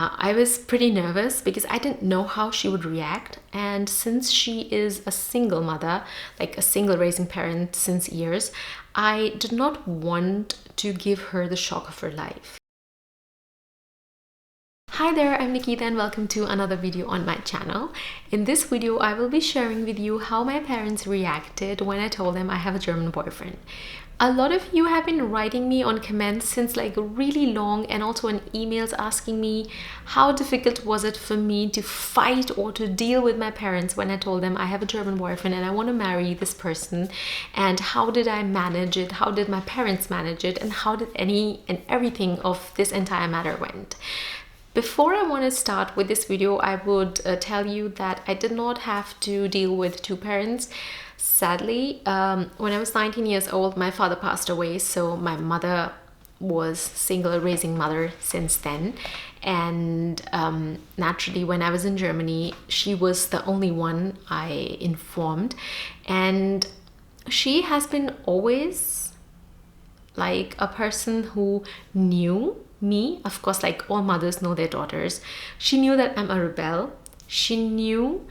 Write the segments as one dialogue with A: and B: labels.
A: I was pretty nervous because I didn't know how she would react, and since she is a single mother, like a single raising parent since years, I did not want to give her the shock of her life. Hi there, I'm Nikita and welcome to another video on my channel. In this video, I will be sharing with you how my parents reacted when I told them I have a German boyfriend. A lot of you have been writing me on comments since like really long, and also in emails asking me how difficult was it for me to fight or to deal with my parents when I told them I have a German boyfriend and I want to marry this person, and how did I manage it, how did my parents manage it, and how did any and everything of this entire matter went. Before I want to start with this video, I would tell you that I did not have to deal with two parents. Sadly, when I was 19 years old, my father passed away, so my mother was single raising mother since then. And naturally, when I was in Germany, she was the only one I informed. And she has been always like a person who knew me, of course, like all mothers know their daughters. She knew that I'm a rebel. She knew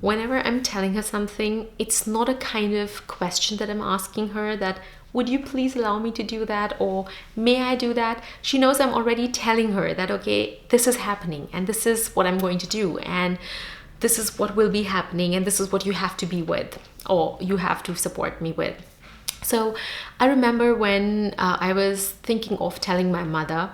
A: whenever I'm telling her something, it's not a kind of question that I'm asking her that, would you please allow me to do that, or may I do that? She knows I'm already telling her that, okay, this is happening and this is what I'm going to do, and this is what will be happening, and this is what you have to be with, or you have to support me with. So I remember when I was thinking of telling my mother,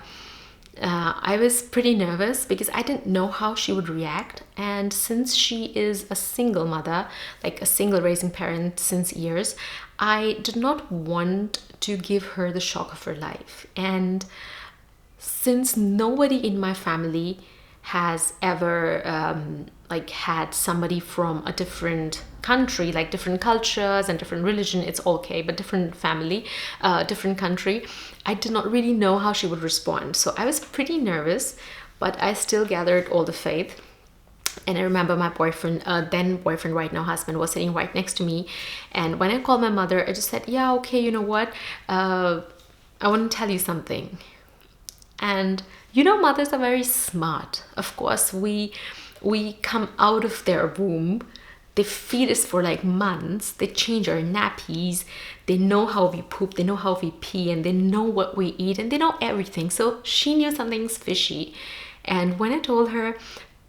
A: I was pretty nervous because I didn't know how she would react. And since she is a single mother, like a single raising parent since years, I did not want to give her the shock of her life. And since nobody in my family has ever like had somebody from a different country, like different cultures and different religion, it's okay, but different family, different country, I did not really know how she would respond. So I was pretty nervous, but I still gathered all the faith. And I remember my boyfriend, then boyfriend, right now husband, was sitting right next to me. And when I called my mother, I just said, yeah, okay, you know what, I want to tell you something. And you know, mothers are very smart. Of course, we come out of their womb, they feed us for like months, they change our nappies, they know how we poop, they know how we pee, and they know what we eat, and they know everything. So she knew something's fishy. And when I told her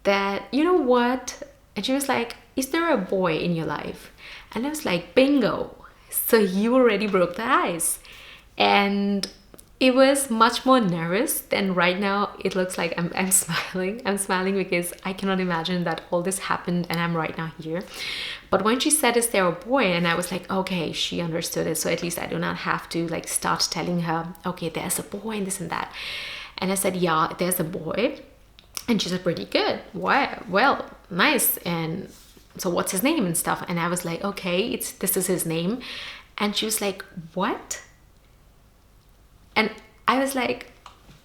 A: that, you know what, and she was like, is there a boy in your life? And I was like, bingo, so you already broke the ice. And it was much more nervous than right now. It looks like I'm smiling. I'm smiling because I cannot imagine that all this happened and I'm right now here. But when she said, is there a boy? And I was like, okay, she understood it. So at least I do not have to like start telling her, okay, there's a boy and this and that. And I said, yeah, there's a boy. And she said, pretty good. Wow, well, nice. And so what's his name and stuff? And I was like, okay, this is his name. And she was like, what? And I was like,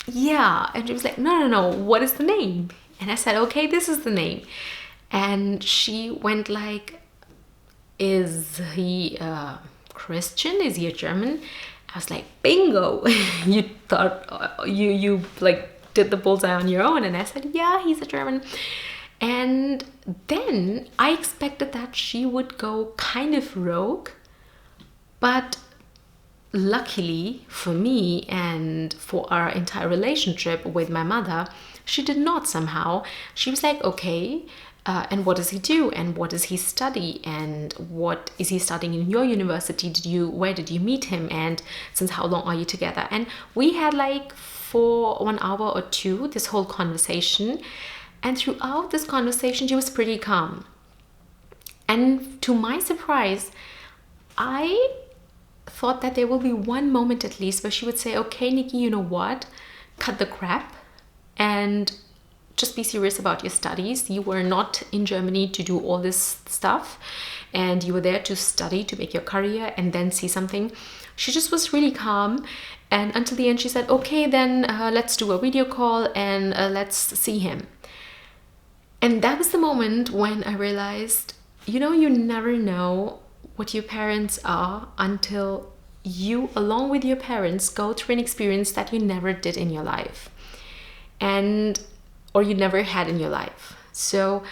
A: yeah. And she was like, no, what is the name? And I said, okay, this is the name. And she went like, is he Christian? Is he a German? I was like, bingo. You thought, you like did the bullseye on your own. And I said, yeah, he's a German. And then I expected that she would go kind of rogue, but luckily for me and for our entire relationship with my mother, she did not somehow. She was like, okay, and what does he do? And what does he study? And what is he studying in your university? Where did you meet him? And since how long are you together? And we had like for 1 hour or two, this whole conversation. And throughout this conversation, she was pretty calm. And to my surprise, I thought that there will be one moment at least where she would say, okay, Nikki, you know what, cut the crap and just be serious about your studies. You were not in Germany to do all this stuff, and you were there to study, to make your career and then see something. She just was really calm, and until the end she said, okay, then let's do a video call and let's see him. And that was the moment when I realized, you know, you never know what your parents are until you, along with your parents, go through an experience that you never did in your life. And or you never had in your life. So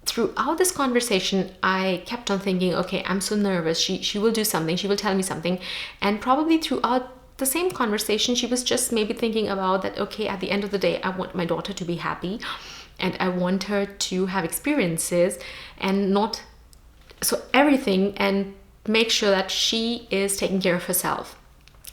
A: throughout this conversation, I kept on thinking, okay, I'm so nervous. She will do something. She will tell me something. And probably throughout the same conversation, she was just maybe thinking about that, okay, at the end of the day, I want my daughter to be happy and I want her to have experiences and not so everything, and make sure that she is taking care of herself.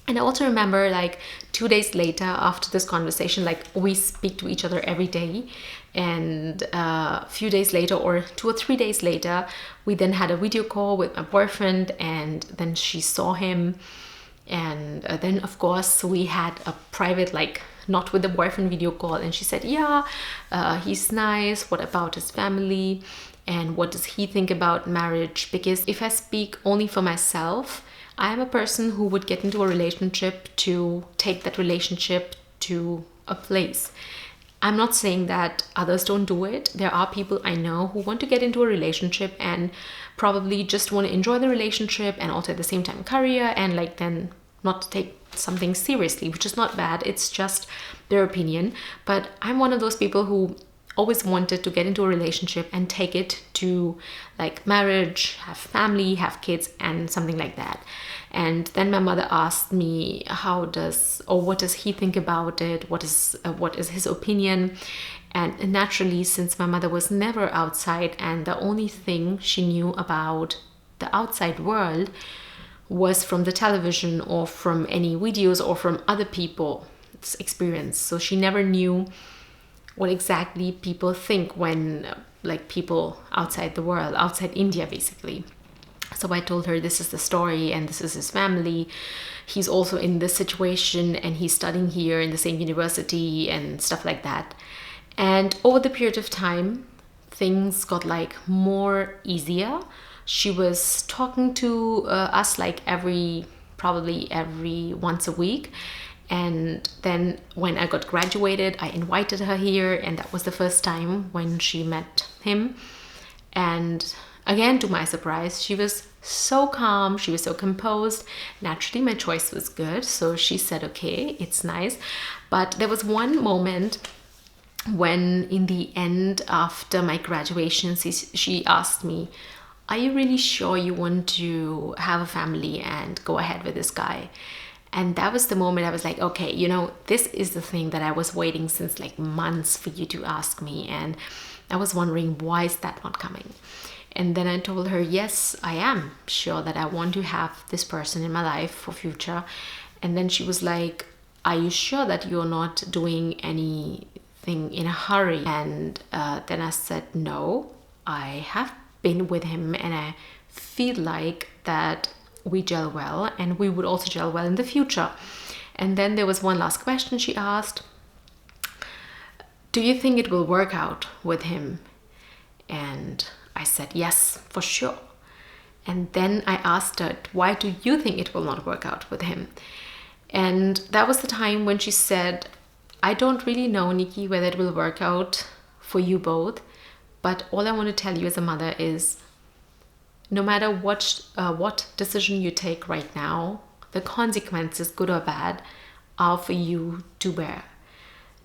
A: And I also remember, like, 2 days later after this conversation, like, we speak to each other every day, and a few days later, or 2 or 3 days later, we then had a video call with my boyfriend, and then she saw him. And then of course we had a private, like, not with the boyfriend video call, and she said, yeah, he's nice, what about his family, and what does he think about marriage? Because if I speak only for myself, I'm a person who would get into a relationship to take that relationship to a place. I'm not saying that others don't do it. There are people I know who want to get into a relationship and probably just want to enjoy the relationship and also at the same time career, and like then not take something seriously, which is not bad. It's just their opinion. But I'm one of those people who always wanted to get into a relationship and take it to like marriage, have family, have kids, and something like that. And then my mother asked me, what does he think about it? What is his opinion? And naturally, since my mother was never outside and the only thing she knew about the outside world was from the television or from any videos or from other people's experience, so she never knew what exactly people think when, like, people outside the world, outside India basically. So I told her, this is the story and this is his family. He's also in this situation and he's studying here in the same university and stuff like that. And over the period of time, things got like more easier. She was talking to us like probably every once a week. And then when I got graduated, I invited her here, and that was the first time when she met him. And again, to my surprise, she was so calm, she was so composed. Naturally, my choice was good, so she said, okay, it's nice. But there was one moment when in the end, after my graduation, she asked me, are you really sure you want to have a family and go ahead with this guy? And that was the moment I was like, okay, this is the thing that I was waiting since like months for you to ask me. And I was wondering, why is that not coming? And then I told her, yes, I am sure that I want to have this person in my life for future. And then she was like, are you sure that you're not doing anything in a hurry? And then I said, no, I have been with him and I feel like that we gel well and we would also gel well in the future. And then there was one last question she asked. Do you think it will work out with him? And I said, yes, for sure. And then I asked her, why do you think it will not work out with him? And that was the time when she said, I don't really know, Nikki, whether it will work out for you both. But all I want to tell you as a mother is, no matter what decision you take right now, the consequences, good or bad, are for you to bear.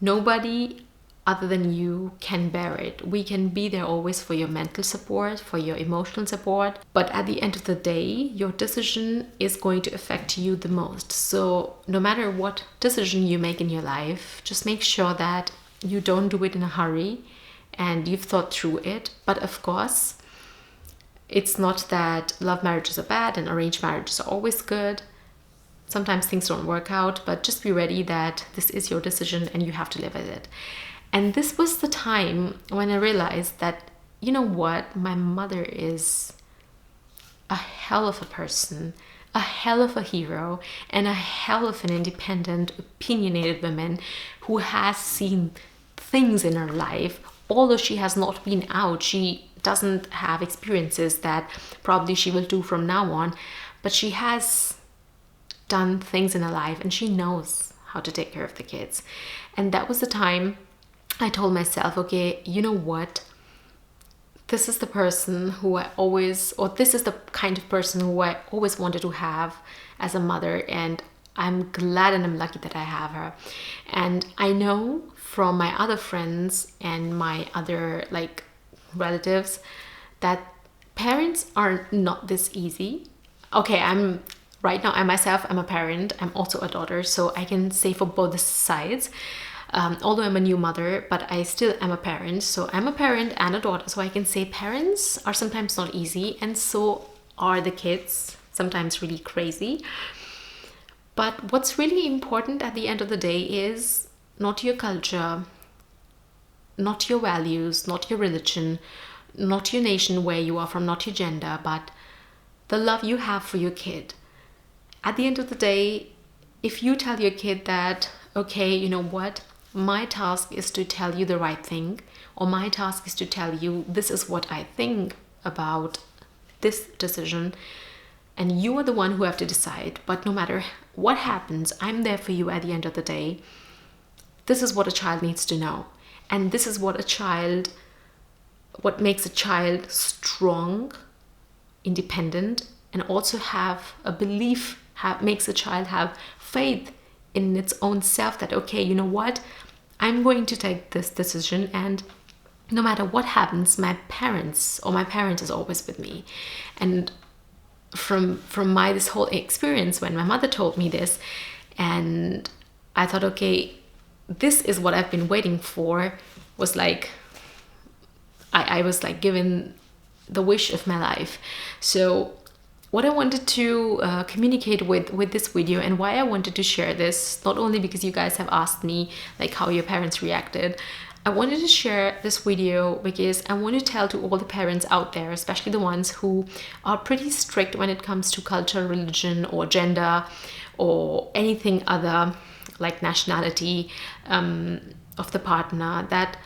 A: Nobody other than you can bear it. We can be there always for your mental support, for your emotional support, but at the end of the day, your decision is going to affect you the most. So no matter what decision you make in your life, just make sure that you don't do it in a hurry and you've thought through it. But of course, it's not that love marriages are bad and arranged marriages are always good. Sometimes things don't work out, but just be ready that this is your decision and you have to live with it. And this was the time when I realized that, you know what, my mother is a hell of a person, a hell of a hero, and a hell of an independent, opinionated woman who has seen things in her life. Although she has not been out, she doesn't have experiences that probably she will do from now on, but she has done things in her life and she knows how to take care of the kids. And that was the time I told myself, okay, you know what? This is the person who this is the kind of person who I always wanted to have as a mother, and I'm glad and I'm lucky that I have her. And I know from my other friends and my other like relatives that parents are not this easy. Okay, right now, I myself, I'm a parent. I'm also a daughter, so I can say for both sides. Although I'm a new mother, but I still am a parent. So I'm a parent and a daughter, so I can say parents are sometimes not easy, and so are the kids, sometimes really crazy. But what's really important at the end of the day is not your culture, not your values, not your religion, not your nation where you are from, not your gender, but the love you have for your kid. At the end of the day, if you tell your kid that, okay, you know what, my task is to tell you the right thing, or my task is to tell you this is what I think about this decision, and you are the one who have to decide, but no matter what happens, I'm there for you at the end of the day. This is what a child needs to know. And this is what makes a child strong, independent, and also have a belief, makes a child have faith in its own self that, okay, you know what, I'm going to take this decision, and no matter what happens, my parent is always with me. And from my this whole experience, when my mother told me this, and I thought, okay, this is what I've been waiting for, was like I was like given the wish of my life. So what I wanted to communicate with this video, and why I wanted to share this, not only because you guys have asked me like how your parents reacted, I wanted to share this video because I want to tell to all the parents out there, especially the ones who are pretty strict when it comes to culture, religion, or gender, or anything other like nationality of the partner, that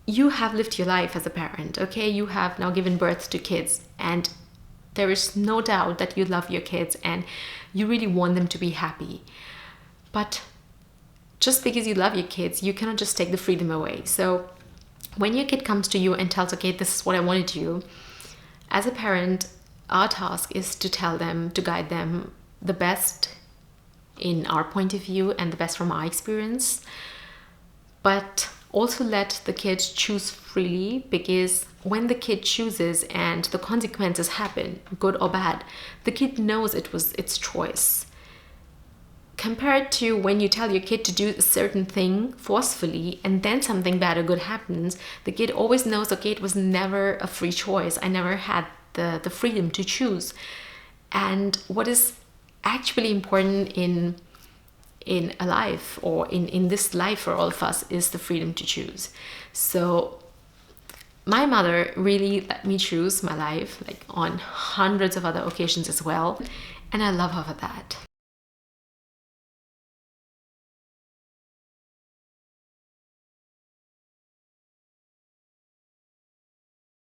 A: you have lived your life as a parent, okay? You have now given birth to kids, and there is no doubt that you love your kids and you really want them to be happy. But just because you love your kids, you cannot just take the freedom away. So when your kid comes to you and tells, okay, this is what I want to do, as a parent, our task is to tell them, to guide them the best in our point of view and the best from our experience, but also let the kid choose freely, because when the kid chooses and the consequences happen, good or bad, the kid knows it was its choice. Compared to when you tell your kid to do a certain thing forcefully and then something bad or good happens, the kid always knows, okay, it was never a free choice. I never had the freedom to choose. And what is actually important in a life, or in this life for all of us, is the freedom to choose. So my mother really let me choose my life, like on hundreds of other occasions as well, and I love her for that.